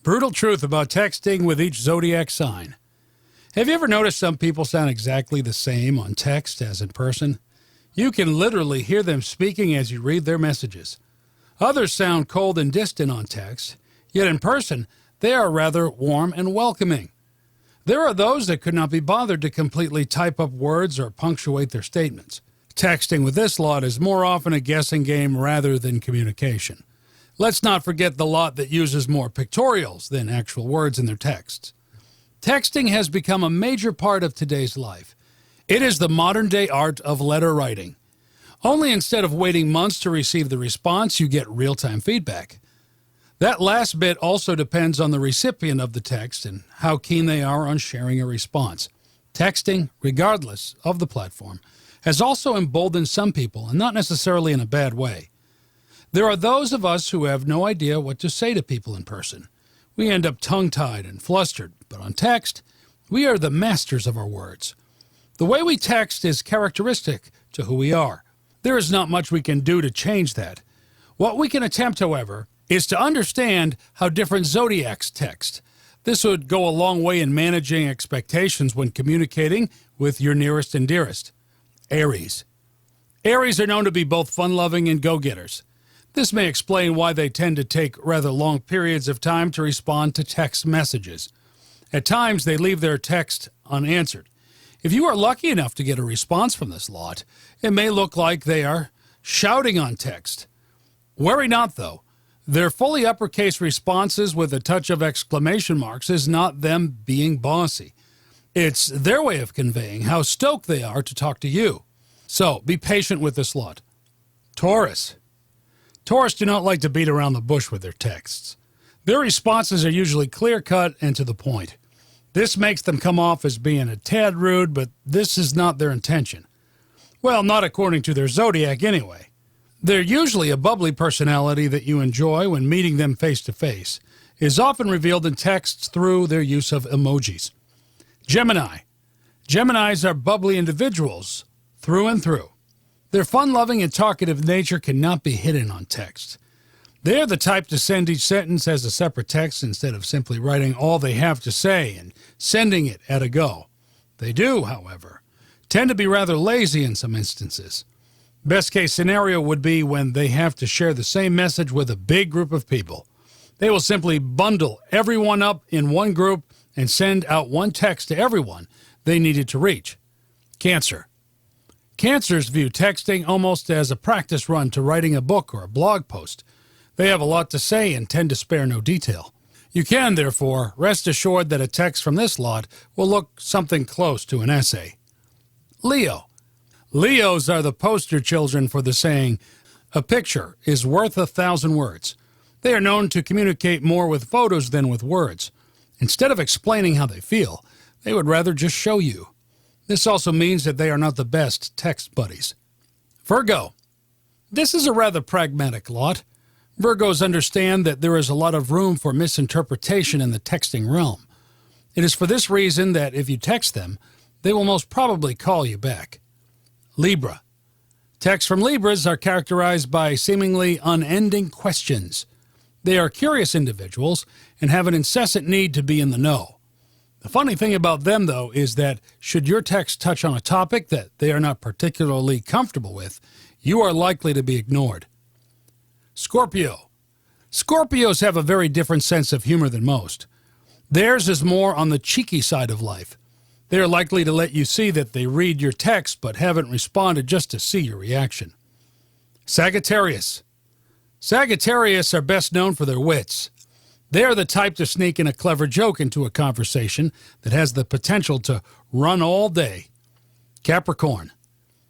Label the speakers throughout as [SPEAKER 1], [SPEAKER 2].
[SPEAKER 1] Brutal truth about texting with each zodiac sign. Have you ever noticed some people sound exactly the same on text as in person? You can literally hear them speaking as you read their messages. Others sound cold and distant on text, yet in person, they are rather warm and welcoming. There are those that could not be bothered to completely type up words or punctuate their statements. Texting with this lot is more often a guessing game rather than communication. Let's not forget the lot that uses more pictorials than actual words in their texts. Texting has become a major part of today's life. It is the modern-day art of letter writing. Only instead of waiting months to receive the response, you get real-time feedback. That last bit also depends on the recipient of the text and how keen they are on sharing a response. Texting, regardless of the platform, has also emboldened some people, and not necessarily in a bad way. There are those of us who have no idea what to say to people in person. We end up tongue-tied and flustered, but on text, we are the masters of our words. The way we text is characteristic to who we are. There is not much we can do to change that. What we can attempt, however, is to understand how different zodiacs text. This would go a long way in managing expectations when communicating with your nearest and dearest. Aries. Aries are known to be both fun-loving and go-getters. This may explain why they tend to take rather long periods of time to respond to text messages. At times, they leave their text unanswered. If you are lucky enough to get a response from this lot, it may look like they are shouting on text. Worry not, though. Their fully uppercase responses with a touch of exclamation marks is not them being bossy. It's their way of conveying how stoked they are to talk to you. So, be patient with this lot. Taurus. Taurus do not like to beat around the bush with their texts. Their responses are usually clear-cut and to the point. This makes them come off as being a tad rude, but this is not their intention. Well, not according to their zodiac anyway. They're usually a bubbly personality that you enjoy when meeting them face-to-face, is often revealed in texts through their use of emojis. Gemini. Geminis are bubbly individuals through and through. Their fun-loving and talkative nature cannot be hidden on text. They are the type to send each sentence as a separate text instead of simply writing all they have to say and sending it at a go. They do, however, tend to be rather lazy in some instances. Best-case scenario would be when they have to share the same message with a big group of people. They will simply bundle everyone up in one group and send out one text to everyone they needed to reach. Cancer. Cancers view texting almost as a practice run to writing a book or a blog post. They have a lot to say and tend to spare no detail. You can, therefore, rest assured that a text from this lot will look something close to an essay. Leo. Leos are the poster children for the saying, "A picture is worth 1,000 words." They are known to communicate more with photos than with words. Instead of explaining how they feel, they would rather just show you. This also means that they are not the best text buddies. Virgo. This is a rather pragmatic lot. Virgos understand that there is a lot of room for misinterpretation in the texting realm. It is for this reason that if you text them, they will most probably call you back. Libra. Texts from Libras are characterized by seemingly unending questions. They are curious individuals and have an incessant need to be in the know. The funny thing about them, though, is that should your text touch on a topic that they are not particularly comfortable with, you are likely to be ignored. Scorpio. Scorpios have a very different sense of humor than most. Theirs is more on the cheeky side of life. They are likely to let you see that they read your text but haven't responded just to see your reaction. Sagittarius. Sagittarius are best known for their wits. They are the type to sneak in a clever joke into a conversation that has the potential to run all day. Capricorn.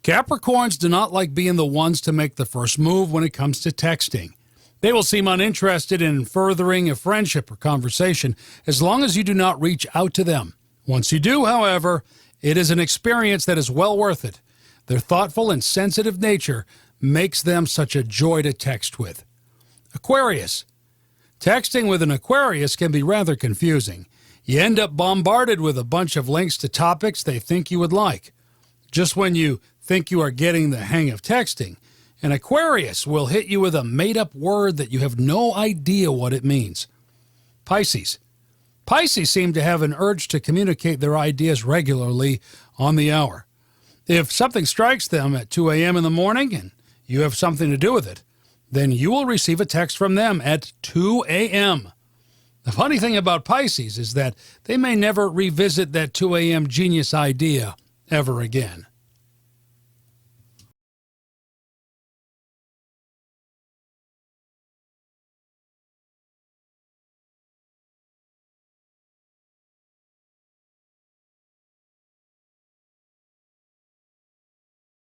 [SPEAKER 1] Capricorns do not like being the ones to make the first move when it comes to texting. They will seem uninterested in furthering a friendship or conversation as long as you do not reach out to them. Once you do, however, it is an experience that is well worth it. Their thoughtful and sensitive nature makes them such a joy to text with. Aquarius. Texting with an Aquarius can be rather confusing. You end up bombarded with a bunch of links to topics they think you would like. Just when you think you are getting the hang of texting, an Aquarius will hit you with a made-up word that you have no idea what it means. Pisces. Pisces seem to have an urge to communicate their ideas regularly on the hour. If something strikes them at 2 a.m. in the morning and you have something to do with it, then you will receive a text from them at 2 a.m. The funny thing about Pisces is that they may never revisit that 2 a.m. genius idea ever again.